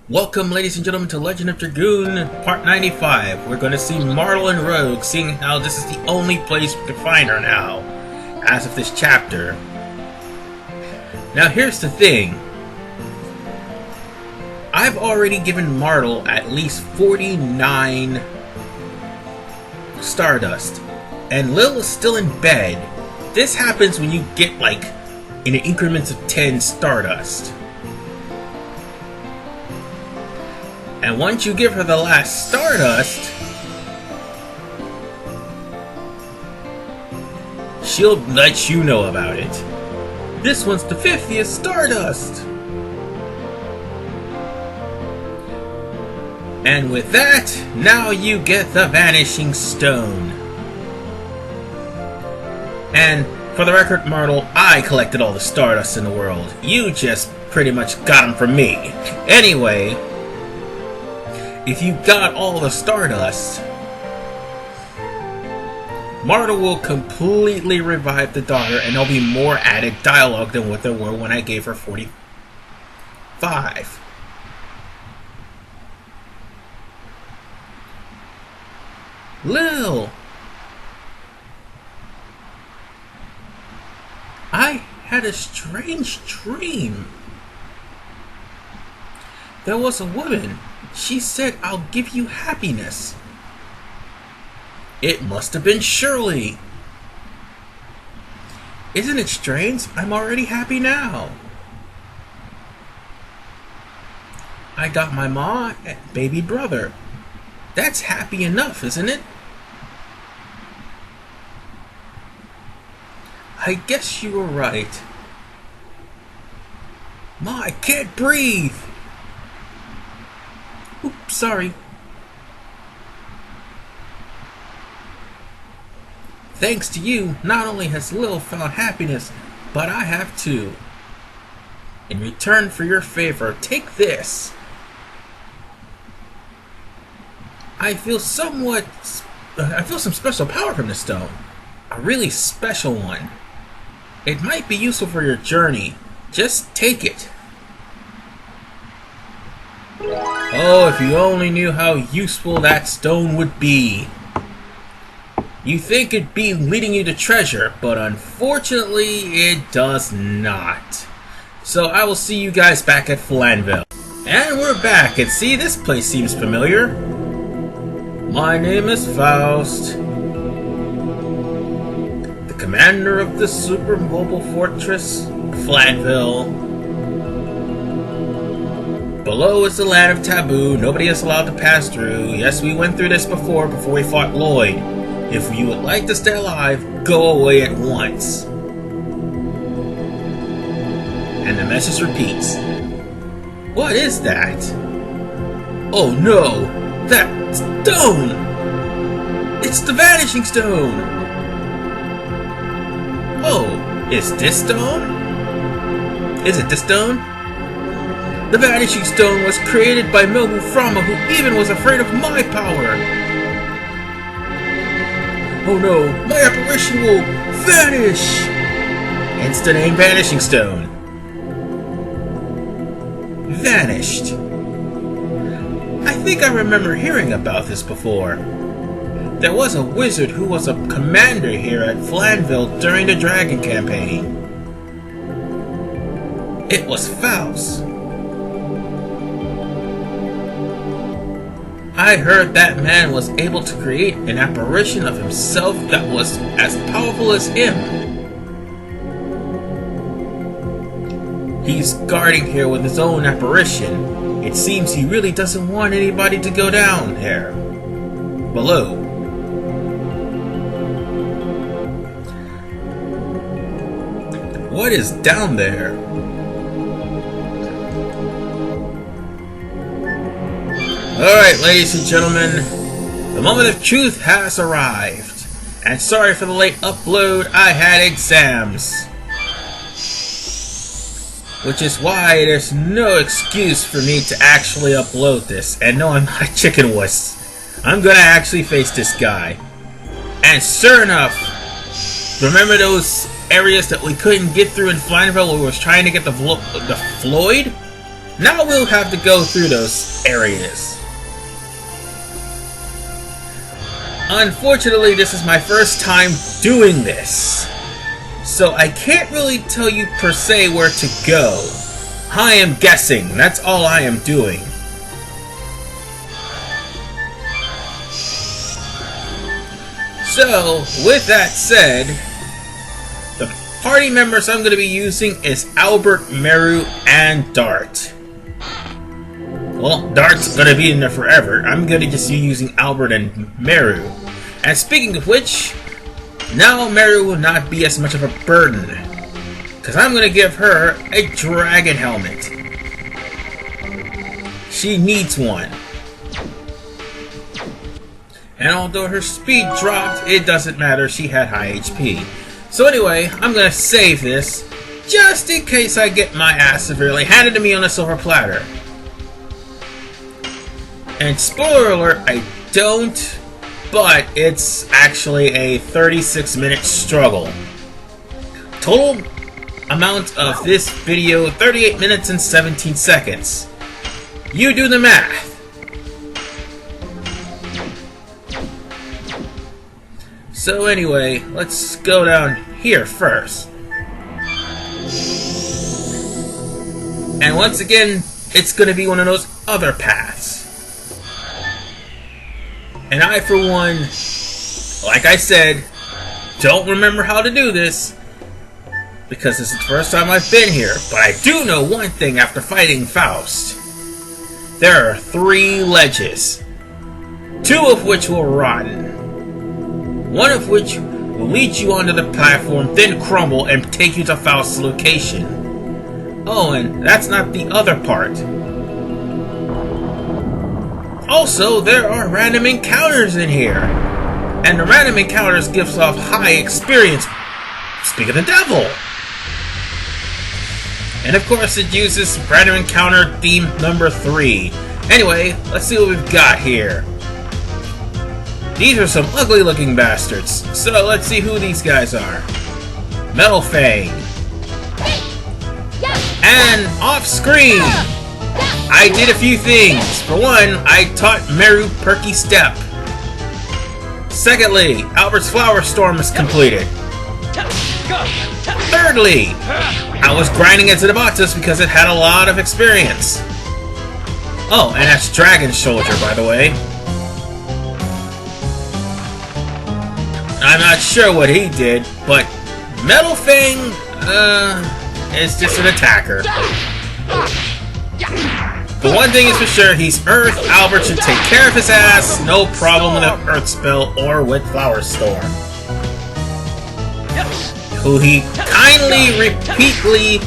Welcome, ladies and gentlemen, to Legend of Dragoon, Part 95. We're going to see Martel and Rogue, seeing how this is the only place we can find her now, as of this chapter. Now, here's the thing. I've already given Martel at least 49 Stardust, and Lil is still in bed. This happens when you get, like, in increments of 10 Stardust. And once you give her the last Stardust, she'll let you know about it. This one's the 50th Stardust! And with that, now you get the Vanishing Stone. And for the record, Martel, I collected all the Stardust in the world. You just pretty much got them from me. Anyway, if you got all the Stardust, Martel will completely revive the daughter, and there'll be more added dialogue than what there were when I gave her 45. Lil! I had a strange dream. There was a woman. She said, "I'll give you happiness." It must have been Shirley. Isn't it strange? I'm already happy now. I got my ma and baby brother. That's happy enough, isn't it? I guess you were right. Ma, I can't breathe. Oops, sorry. Thanks to you, not only has Lil found happiness, but I have too. In return for your favor, take this. I feel some special power from the stone. A really special one. It might be useful for your journey. Just take it. Oh, if you only knew how useful that stone would be. You think it'd be leading you to treasure, but unfortunately it does not. So I will see you guys back at Flanville. And we're back, and see, this place seems familiar. My name is Faust, the commander of the super mobile fortress, Flanville. Below is the land of taboo. Nobody is allowed to pass through. Yes, we went through this before we fought Lloyd. If you would like to stay alive, go away at once. And the message repeats. What is that? Oh no! That stone! It's the Vanishing Stone! Oh, is this stone? Is it this stone? The Vanishing Stone was created by Milbu Frama, who even was afraid of my power! Oh no, my apparition will vanish! Hence the name Vanishing Stone. Vanished. I think I remember hearing about this before. There was a wizard who was a commander here at Flanville during the Dragon campaign. It was Faust. I heard that man was able to create an apparition of himself that was as powerful as him. He's guarding here with his own apparition. It seems he really doesn't want anybody to go down there. Below. What is down there? Alright, ladies and gentlemen, the moment of truth has arrived. And sorry for the late upload, I had exams. Which is why there's no excuse for me to actually upload this. And no, I'm not a chicken wuss. I'm gonna actually face this guy. And sure enough, remember those areas that we couldn't get through in Flanville where we was trying to get the Floyd? Now we'll have to go through those areas. Unfortunately, this is my first time doing this, so I can't really tell you per se where to go. I am guessing, that's all I am doing. So, with that said, the party members I'm going to be using is Albert, Meru, and Dart. Well, Dart's going to be in there forever. I'm going to just be using Albert and Meru. And speaking of which, now Meru will not be as much of a burden, because I'm going to give her a dragon helmet. She needs one. And although her speed dropped, it doesn't matter, she had high HP. So anyway, I'm going to save this, just in case I get my ass severely handed to me on a silver platter. And spoiler alert, I don't, but it's actually a 36-minute struggle. Total amount of this video, 38 minutes and 17 seconds. You do the math. So anyway, let's go down here first. And once again, it's going to be one of those other paths. And I, for one, like I said, don't remember how to do this, because this is the first time I've been here, but I do know one thing after fighting Faust. There are 3 ledges, 2 of which will rotten, 1 of which will lead you onto the platform, then crumble and take you to Faust's location. Oh, and that's not the other part. Also, there are random encounters in here, and the random encounters gives off high experience. Speak of the devil! And of course it uses random encounter theme number 3. Anyway, let's see what we've got here. These are some ugly looking bastards, so let's see who these guys are. Metal Fang. And off screen, I did a few things. For one, I taught Meru Perky Step. Secondly, Albert's Flower Storm is completed. Thirdly, I was grinding into the Batus because it had a lot of experience. Oh, and that's Dragon Soldier, by the way. I'm not sure what he did, but Metal Fang, is just an attacker. But one thing is for sure, he's Earth. Albert should take care of his ass, no problem with an Earth spell or with Flower Storm. Who he kindly, repeatedly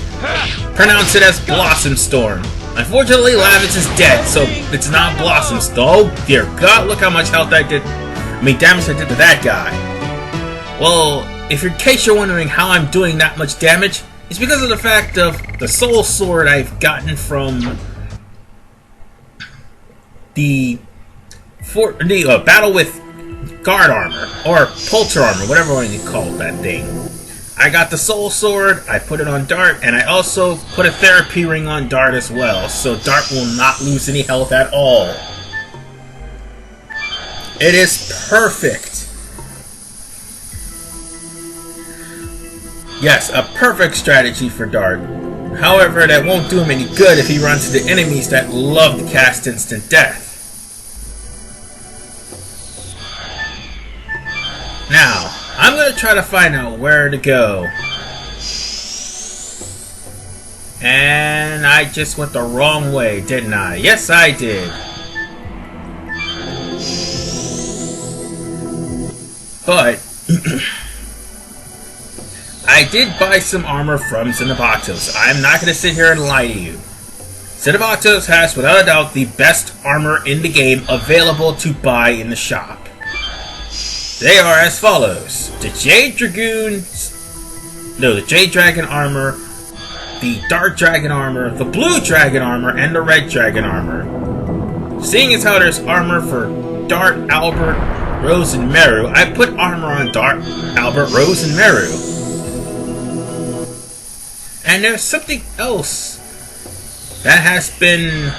pronounced it as Blossom Storm. Unfortunately, Lavitz is dead, so it's not Blossom Storm. Oh dear God, look how much health I did. Damage I did to that guy. Well, if in case you're wondering how I'm doing that much damage, it's because of the fact of the Soul Sword I've gotten from the battle with guard armor, or Pulcher armor, whatever one you call that thing. I got the Soul Sword, I put it on Dart, and I also put a Therapy Ring on Dart as well, so Dart will not lose any health at all. It is perfect. Yes, a perfect strategy for Dart. However, that won't do him any good if he runs into enemies that love to cast instant death. Now, I'm going to try to find out where to go. And I just went the wrong way, didn't I? Yes, I did. But I did buy some armor from Zenobatos. I'm not going to sit here and lie to you. Zenobatos has, without a doubt, the best armor in the game available to buy in the shop. They are as follows: the Jade Dragoon, the Jade Dragon armor, the Dark Dragon armor, the Blue Dragon armor, and the Red Dragon armor. Seeing as how there's armor for Dart, Albert, Rose, and Meru, I put armor on Dart, Albert, Rose, and Meru. And there's something else that has been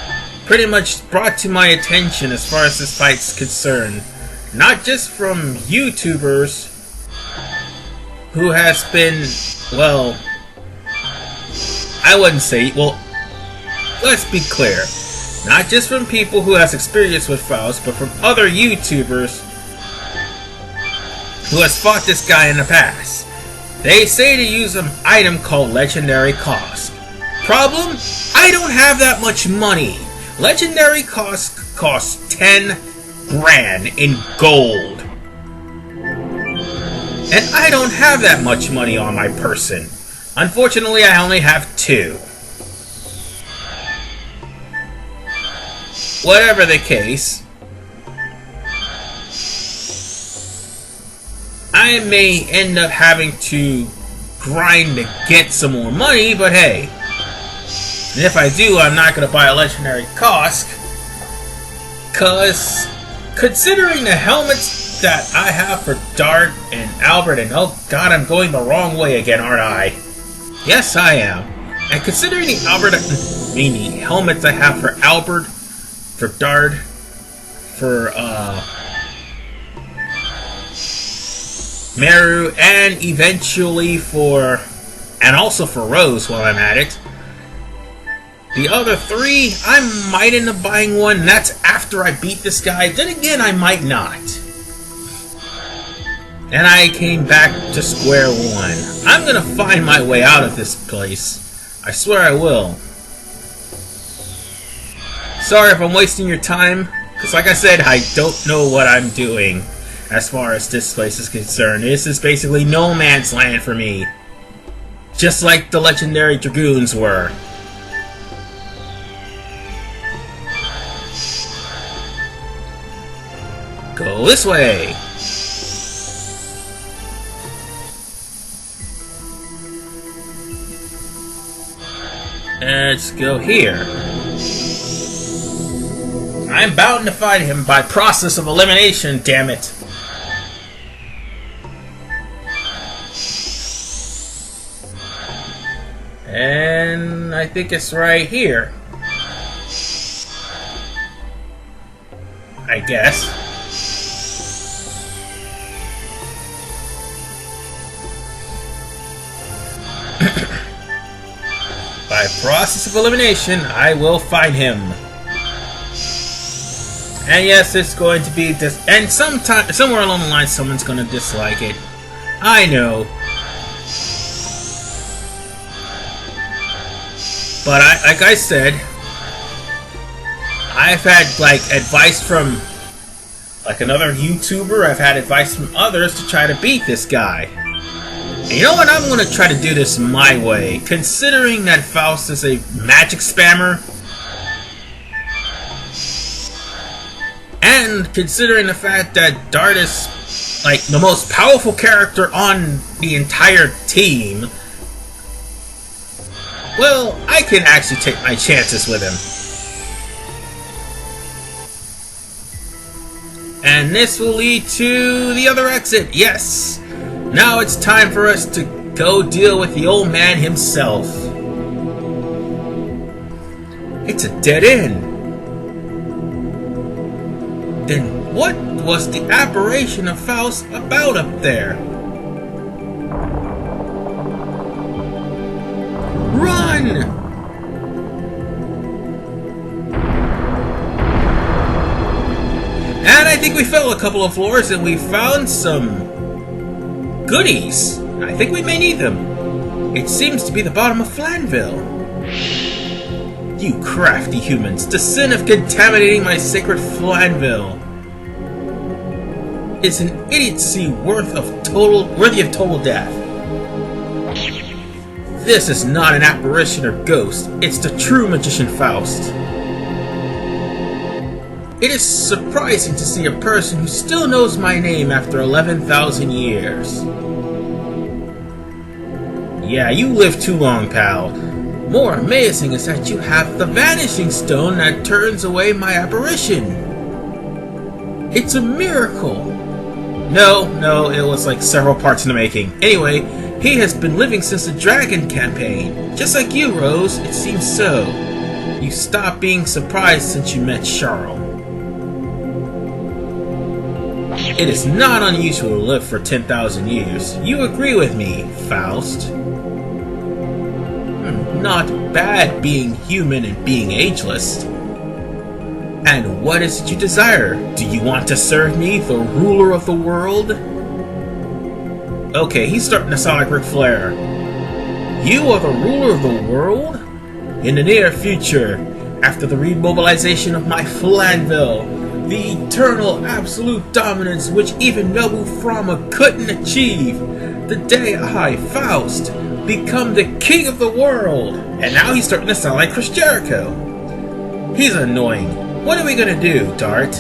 pretty much brought to my attention as far as this fight's concerned. Not just from YouTubers who has been, well, I wouldn't say, well, let's be clear. Not just from people who has experience with Faust, but from other YouTubers who has fought this guy in the past. They say to use an item called Legendary Cost. Problem? I don't have that much money. Legendary Cost costs 10 grand in gold. And I don't have that much money on my person. Unfortunately, I only have 2. Whatever the case, I may end up having to grind to get some more money, but hey. And if I do, I'm not going to buy a Legendary Cost, because considering the helmets that I have for Dart and Albert, and oh god, I'm going the wrong way again, aren't I? Yes, I am. And considering the the helmets I have for Albert, for Dart, for Meru, and eventually for, and also for Rose while I'm at it. The other 3, I might end up buying one, and that's after I beat this guy. Then again, I might not. And I came back to square one. I'm gonna find my way out of this place. I swear I will. Sorry if I'm wasting your time, because like I said, I don't know what I'm doing as far as this place is concerned. This is basically no man's land for me. Just like the legendary Dragoons were. Go this way! Let's go here. I'm bound to find him by process of elimination, damn it. And I think it's right here. I guess. By process of elimination, I will find him. And yes, it's going to be this, and somewhere along the line, someone's going to dislike it. I know. But like I said, I've had like advice from like another YouTuber. I've had advice from others to try to beat this guy. And you know what? I'm going to try to do this my way. Considering that Faust is a magic spammer, and considering the fact that Dart is like the most powerful character on the entire team, well, I can actually take my chances with him. And this will lead to the other exit, yes! Now it's time for us to go deal with the old man himself. It's a dead end. Then what was the aberration of Faust about up there? Run! And I think we fell a couple of floors and we found some goodies. I think we may need them. It seems to be the bottom of Flanville. You crafty humans, the sin of contaminating my sacred Flanville is an idiocy worthy of total death. This is not an apparition or ghost, it's the true magician Faust. It is surprising to see a person who still knows my name after 11,000 years. Yeah, you lived too long, pal. More amazing is that you have the Vanishing Stone that turns away my apparition. It's a miracle. No, it was like several parts in the making. Anyway, he has been living since the Dragon campaign. Just like you, Rose, it seems so. You stopped being surprised since you met Charles. It is not unusual to live for 10,000 years. You agree with me, Faust. Not bad being human and being ageless. And what is it you desire? Do you want to serve me, the ruler of the world? Okay, he's starting to sound like Ric Flair. You are the ruler of the world? In the near future, after the remobilization of my Flanville, the eternal absolute dominance which even Nobu Frama couldn't achieve, the day I, Faust, become the king of the world. And now he's starting to sound like Chris Jericho. He's annoying. What are we gonna do, Dart?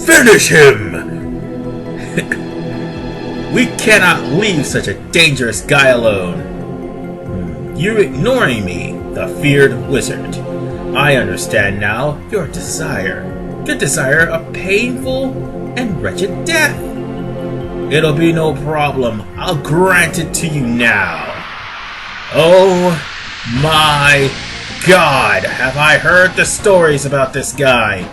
Finish him! We cannot leave such a dangerous guy alone. You're ignoring me, the feared wizard. I understand now your desire. The desire of painful and wretched death. It'll be no problem. I'll grant it to you now. Oh my God, have I heard the stories about this guy.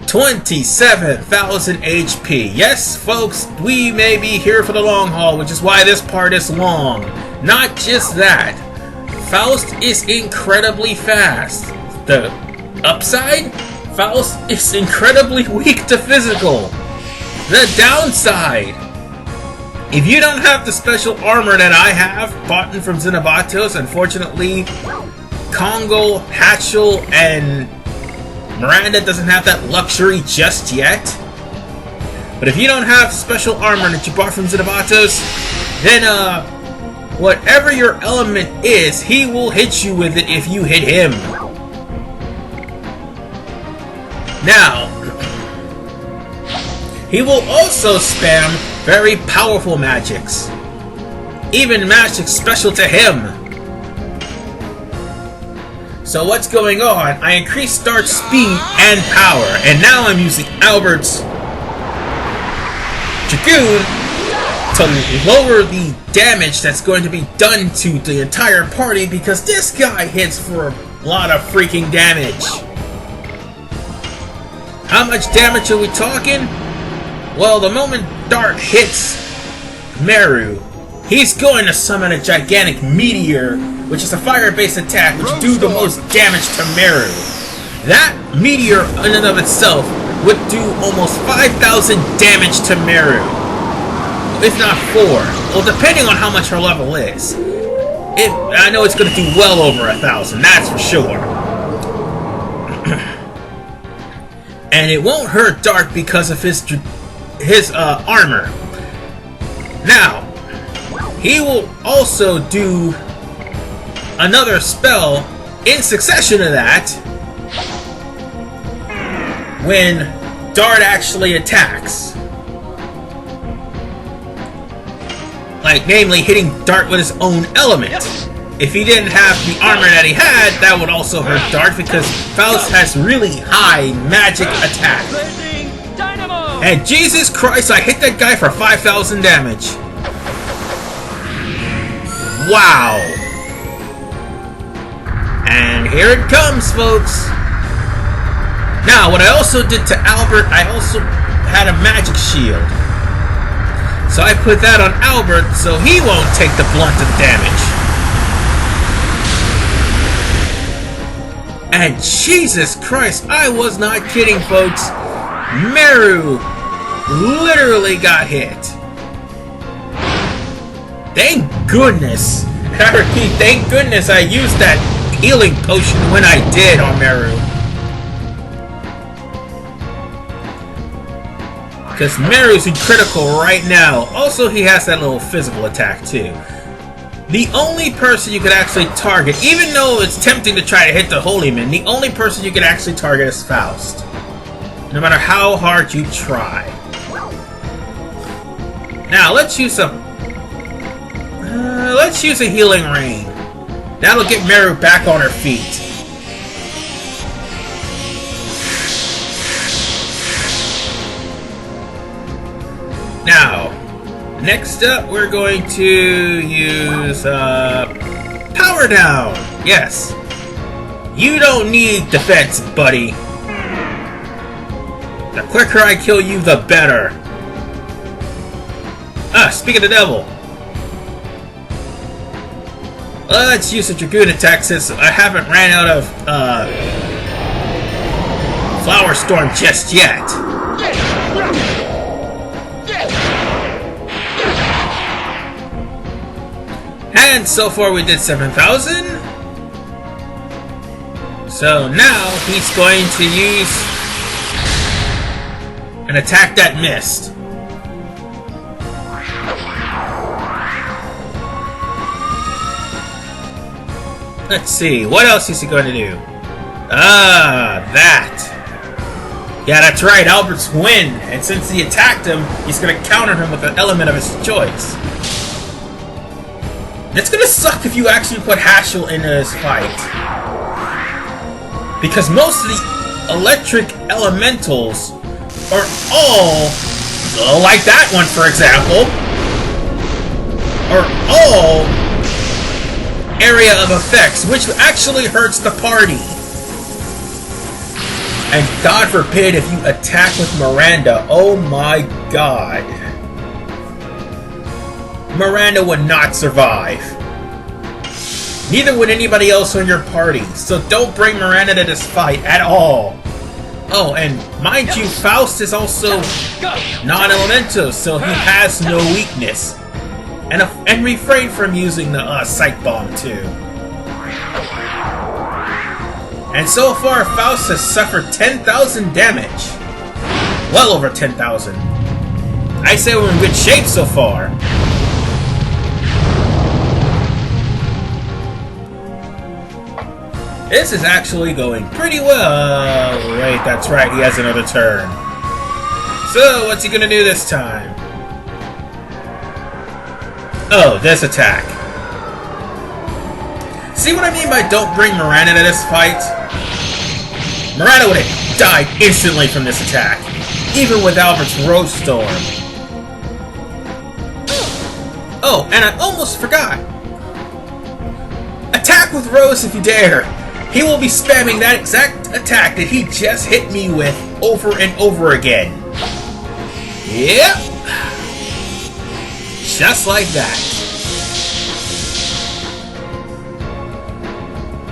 27,000 HP. Yes, folks, we may be here for the long haul, which is why this part is long. Not just that, Faust is incredibly fast. The upside? Faust is incredibly weak to physical. The downside, if you don't have the special armor that I have, bought from Xenobatos, unfortunately, Congo, Hatchel, and Miranda doesn't have that luxury just yet. But if you don't have special armor that you bought from Xenobatos, then whatever your element is, he will hit you with it if you hit him. Now, he will also spam very powerful magics. Even magic special to him. So what's going on? I increased Dart's speed and power, and now I'm using Albert's Dragoon to lower the damage that's going to be done to the entire party, because this guy hits for a lot of freaking damage. How much damage are we talking? Well, the moment Dart hits Meru, he's going to summon a gigantic meteor, which is a fire-based attack which do the most damage to Meru. That meteor in and of itself would do almost 5,000 damage to Meru. If not 4. Well, depending on how much her level is. I know it's going to do well over 1,000, that's for sure. And it won't hurt Dart because of his armor. Now, he will also do another spell in succession to that when Dart actually attacks. Like, namely, hitting Dart with his own element. If he didn't have the armor that he had, that would also hurt Dart, because Faust has really high magic attack. And Jesus Christ, I hit that guy for 5,000 damage. Wow. And here it comes, folks. Now, what I also did to Albert, I also had a magic shield. So I put that on Albert so he won't take the blunt of damage. And Jesus Christ, I was not kidding, folks. Meru literally got hit. Thank goodness. I repeat, thank goodness I used that healing potion when I did on Meru. Because Meru's in critical right now. Also, he has that little physical attack too. The only person you could actually target, even though it's tempting to try to hit the Holy Man, the only person you could actually target is Faust. No matter how hard you try. Now, let's use a healing rain. That'll get Meru back on her feet. Now, next up, we're going to use Power Down. Yes. You don't need defense, buddy. The quicker I kill you, the better. Ah, speak of the devil. Let's use a Dragoon attack since I haven't ran out of Flower Storm just yet. And so far we did 7,000. So now he's going to use an attack that missed. Let's see, what else is he going to do? Ah, that. Yeah, that's right, Albert's wind. And since he attacked him, he's going to counter him with an element of his choice. It's going to suck if you actually put Hashel into this fight. Because most of the electric elementals are all, like that one for example, are all area of effects, which actually hurts the party. And God forbid if you attack with Miranda, oh my god. Miranda would not survive. Neither would anybody else on your party, so don't bring Miranda to this fight at all. Oh, and mind you, Faust is also non-elemental, so he has no weakness. And refrain from using the Psych Bomb too. And so far, Faust has suffered 10,000 damage. Well over 10,000. I say we're in good shape so far. This is actually going pretty well. Wait, that's right, he has another turn. So, what's he gonna do this time? Oh, this attack. See what I mean by don't bring Miranda to this fight? Miranda would have died instantly from this attack, even with Albert's Rose Storm. Oh, and I almost forgot. Attack with Rose if you dare. He will be spamming that exact attack that he just hit me with over and over again. Yep. Just like that.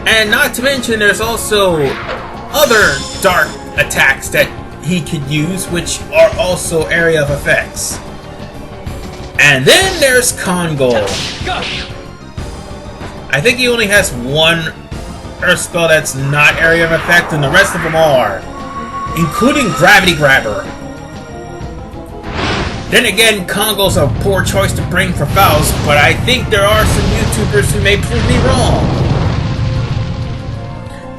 And not to mention, there's also other dark attacks that he could use, which are also area of effects. And then there's Kongol. I think he only has one Earth spell that's not area of effect, and the rest of them are, including Gravity Grabber. Then again, Kongol's a poor choice to bring for Faust, but I think there are some YouTubers who may prove me wrong.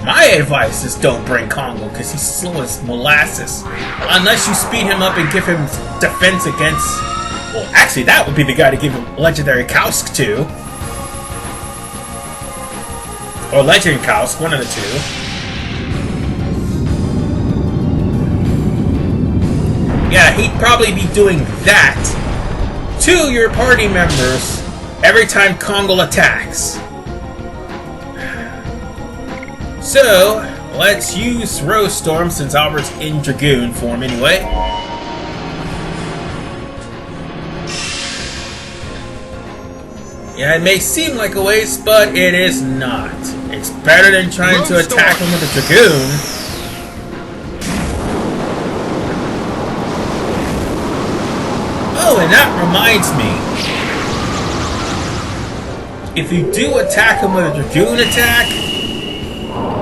My advice is don't bring Kongol, because he's slow as molasses. Unless you speed him up and give him defense against... Well, actually, that would be the guy to give him Legendary Kausk to. Or Legend Kausk, one of the two. Yeah, he'd probably be doing that to your party members every time Kongol attacks. So, let's use Rose Storm since Albert's in Dragoon form anyway. Yeah, it may seem like a waste, but it is not. It's better than trying to attack him with a Dragoon. Oh, and that reminds me. If you do attack him with a Dragoon attack,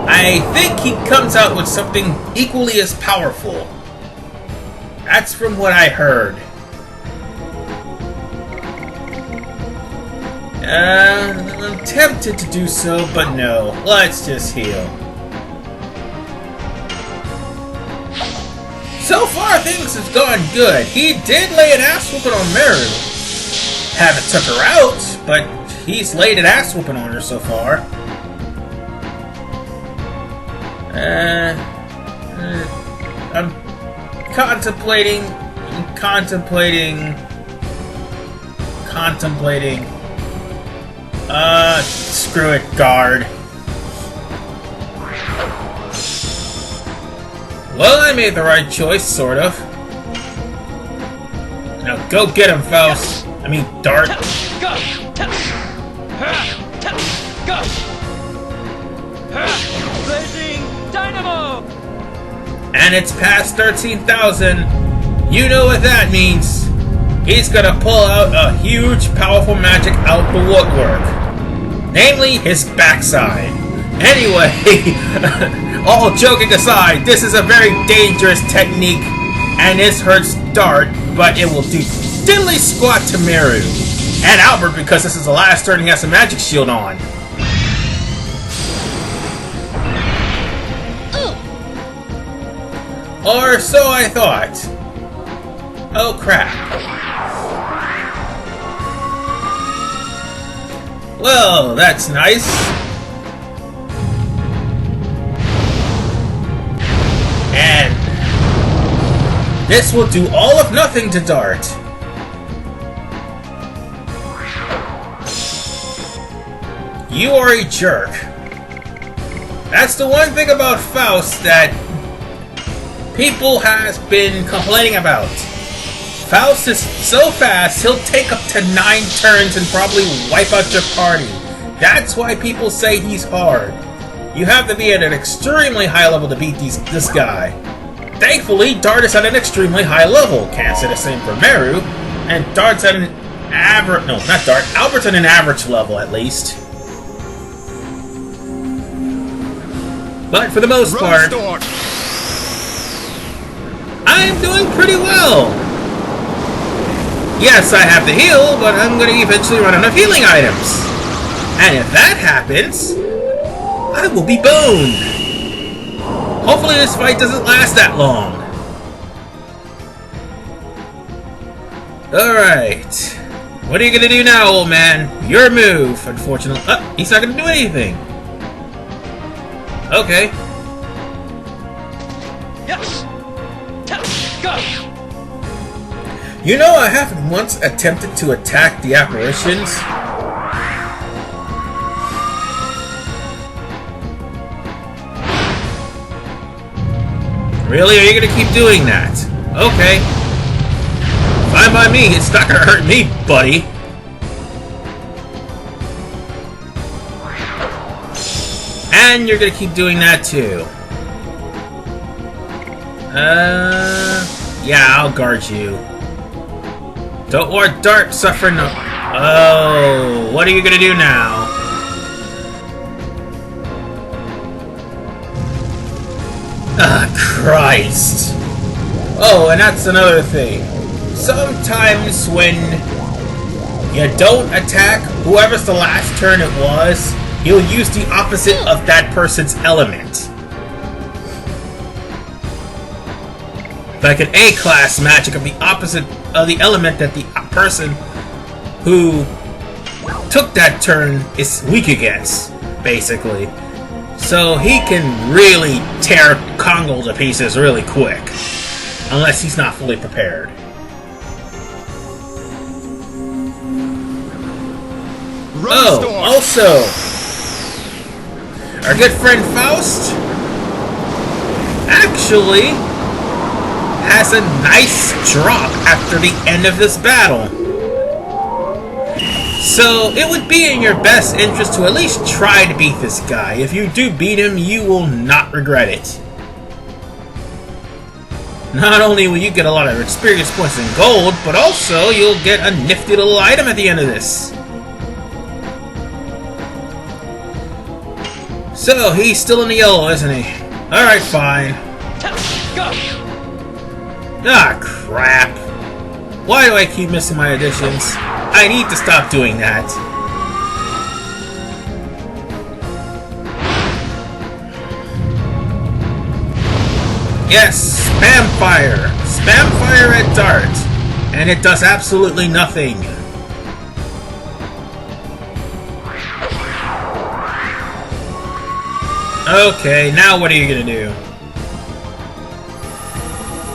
I think he comes out with something equally as powerful. That's from what I heard. I'm tempted to do so, but no. Let's just heal. So far, things have gone good. He did lay an ass whooping on Meru. Haven't took her out, but he's laid an ass whooping on her so far. I'm contemplating. Screw it, guard. Well, I made the right choice, sort of. Now go get him, Faust. I mean, Dart. Go! Go! Blazing Dynamo! And it's past 13,000. You know what that means. He's gonna pull out a huge, powerful magic out the woodwork. Namely, his backside. Anyway, all joking aside, this is a very dangerous technique, and this hurts Dart, but it will do diddly squat to Meru. And Albert, because this is the last turn he has a magic shield on. Or so I thought. Oh crap. Well, that's nice. And this will do all of nothing to Dart. You are a jerk. That's the one thing about Faust that people has been complaining about. Faust is so fast, he'll take up to 9 turns and probably wipe out your party. That's why people say he's hard. You have to be at an extremely high level to beat this guy. Thankfully, Dart is at an extremely high level. Can't say the same for Meru. And Dart's at an average... No, not Dart. Albert's at an average level, at least. But for the most part, I'm doing pretty well. Yes, I have the heal, but I'm going to eventually run out of healing items. And if that happens, I will be boned. Hopefully this fight doesn't last that long. Alright. What are you going to do now, old man? Your move, unfortunately. He's not going to do anything. Okay. Yes. Go. You know, I haven't once attempted to attack the apparitions. Really? Are you gonna keep doing that? Okay. Fine by me. It's not gonna hurt me, buddy. And you're gonna keep doing that too. Yeah, I'll guard you. Don't worry, Dart, suffer no... Oh, what are you gonna do now? Ah, Christ. Oh, and that's another thing. Sometimes when you don't attack whoever's the last turn it was, he'll use the opposite of that person's element. Like an A-class magic of the opposite of the element that the person who took that turn is weak against, basically. So he can really tear Kongo to pieces really quick. Unless he's not fully prepared. Oh, also, our good friend Faust actually has a nice drop after the end of this battle. So it would be in your best interest to at least try to beat this guy. If you do beat him, you will not regret it. Not only will you get a lot of experience points and gold, but also you'll get a nifty little item at the end of this. So, he's still in the yellow, isn't he? Alright, fine. Go. Ah, crap. Why do I keep missing my additions? I need to stop doing that. Yes, spam fire. Spam fire at Dart. And it does absolutely nothing. Okay, now what are you gonna do?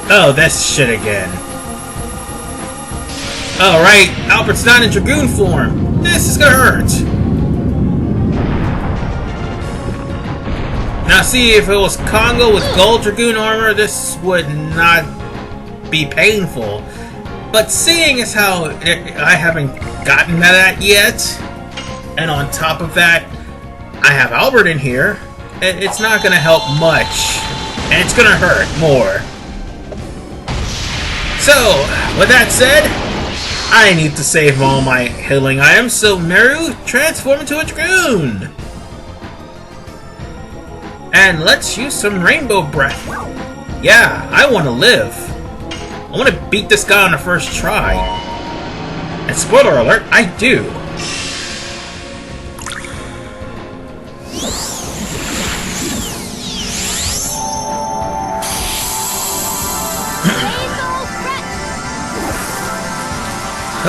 Oh, this shit again. Oh, right, Albert's not in Dragoon form. This is gonna hurt. Now see, if it was Congo with gold Dragoon armor, this would not be painful. But seeing as how I haven't gotten to that yet, and on top of that, I have Albert in here, it's not going to help much. And it's going to hurt more. So, with that said, I need to save all my healing items, so Meru, transform into a Dragoon! And let's use some Rainbow Breath. Yeah, I want to live. I want to beat this guy on the first try. And spoiler alert, I do.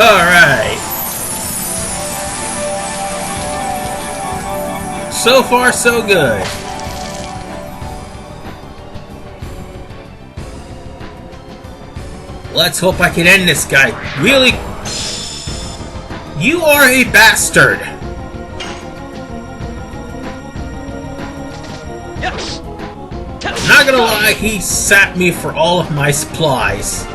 Alright. So far, so good. Let's hope I can end this guy. Really? You are a bastard! Yes. Not gonna lie, he sapped me for all of my supplies.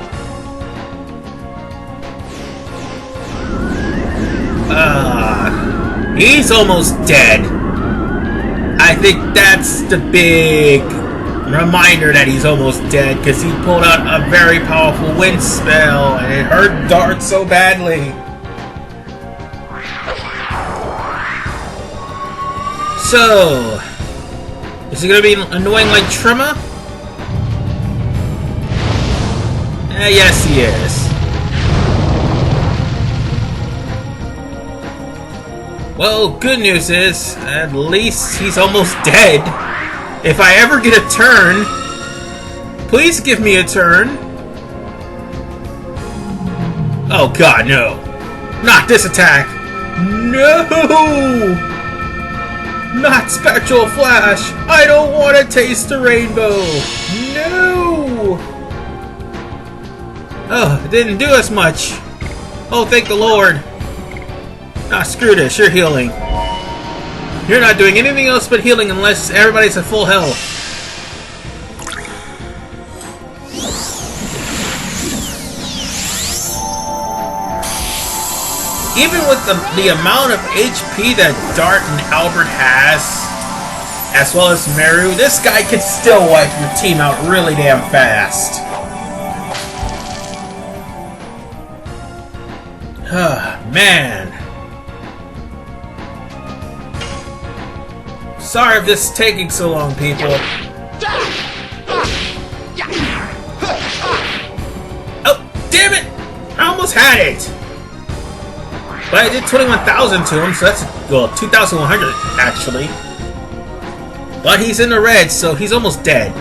He's almost dead. I think that's the big reminder that he's almost dead, because he pulled out a very powerful wind spell and it hurt Dart so badly. So, is he gonna be annoying like Trimmer? Yes, he is. Well, good news is, at least he's almost dead. If I ever get a turn, please give me a turn. Oh god, no. Not this attack. No! Not Spectral Flash. I don't want to taste the rainbow. No! Oh, it didn't do as much. Oh, thank the Lord. Ah, screw this, you're healing. You're not doing anything else but healing unless everybody's at full health. Even with the amount of HP that Dart and Albert has, as well as Meru, this guy can still wipe your team out really damn fast. Man. Sorry if this is taking so long, people. Oh, damn it! I almost had it! But I did 21,000 to him, so that's, well, 2,100 actually. But he's in the red, so he's almost dead.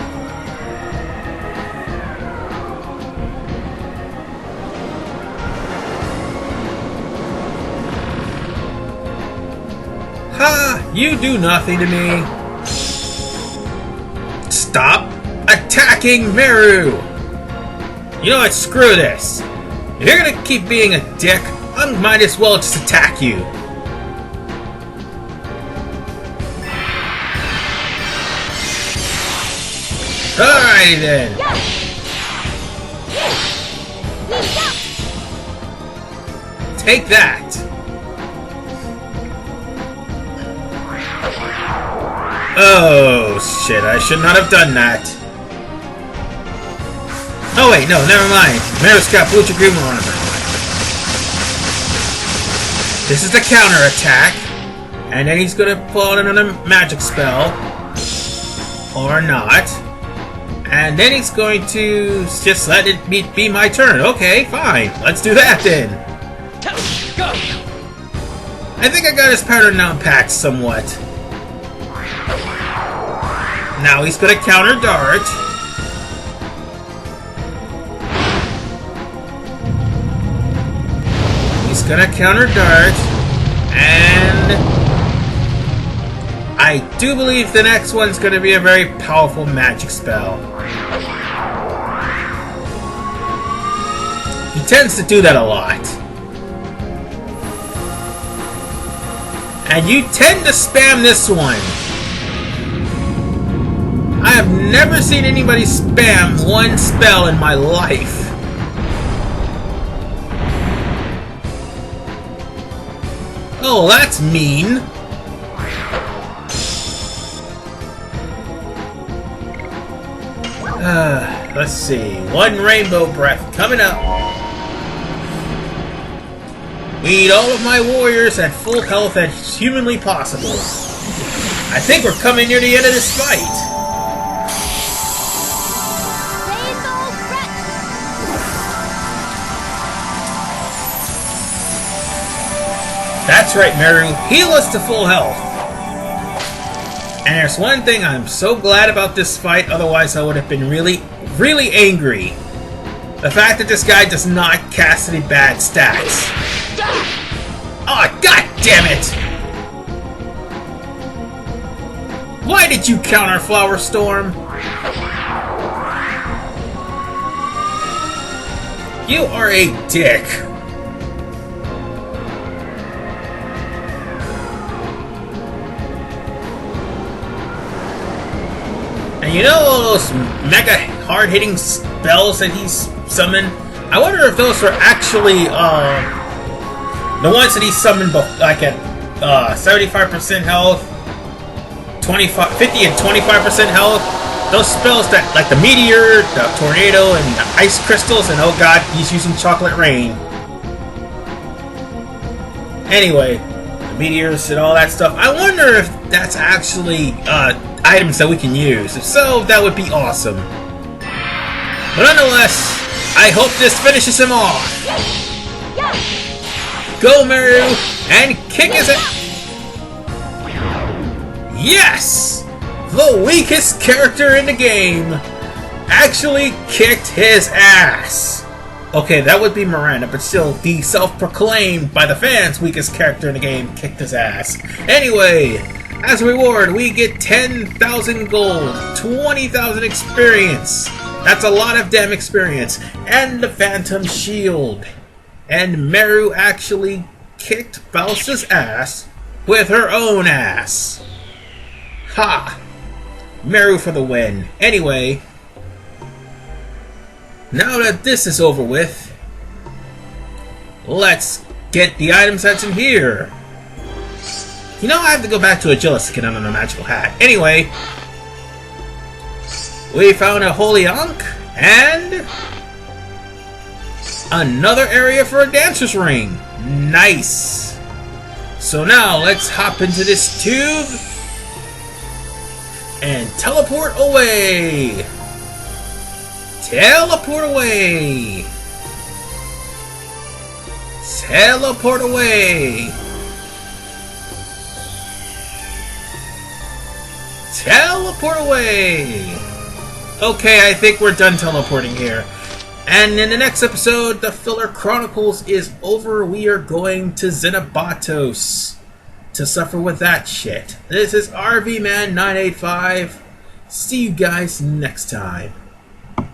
Ha! You do nothing to me. Stop attacking Meru! You know what? Screw this. If you're gonna keep being a dick, I might as well just attack you. Alrighty then. Take that. Oh shit, I should not have done that. Oh wait, no, never mind. Meru's got blue Dragoon armor. This is the counter attack. And then he's gonna pull out another magic spell. Or not. And then he's going to just let it be my turn. Okay, fine. Let's do that then. Go. I think I got his pattern down packed somewhat. Now he's gonna counter Dart. He's gonna counter Dart. And I do believe the next one's gonna be a very powerful magic spell. He tends to do that a lot. And you tend to spam this one. I have never seen anybody spam one spell in my life. Oh, that's mean. Let's see. One rainbow breath coming up. We need all of my warriors at full health as humanly possible. I think we're coming near the end of this fight. Rainbow breath. That's right, Meru. Heal us to full health. And there's one thing I'm so glad about this fight, otherwise I would have been really angry. The fact that this guy does not cast any bad stats. Oh, god damn it! Why did you counter Flower Storm? You are a dick. And you know all those mega hard-hitting spells that he's summoned? I wonder if those were actually the ones that he summoned like at 75% health, 50 and 25% health. Those spells that, like the meteor, the tornado, and the ice crystals, and oh god, he's using chocolate rain. Anyway, the meteors and all that stuff. I wonder if that's actually items that we can use. If so, that would be awesome. But nonetheless, I hope this finishes him off. Go, Meru, and kick his ass. Yes! The weakest character in the game actually kicked his ass. Okay, that would be Miranda, but still, the self-proclaimed by the fans weakest character in the game kicked his ass. Anyway, as a reward, we get 10,000 gold, 20,000 experience. That's a lot of damn experience. And the Phantom Shield. And Meru actually kicked Faust's ass with her own ass. Ha! Meru for the win. Anyway, now that this is over with, let's get the items that's in here. You know, I have to go back to Agilis to get on a magical hat. Anyway, we found a Holy Ankh and another area for a dancer's ring. Nice. So now let's hop into this tube and teleport away. Teleport away. Teleport away. Teleport away. Okay, I think we're done teleporting here. And in the next episode, the Filler Chronicles is over. We are going to Xenobatos to suffer with that shit. This is RVMan 985. See you guys next time.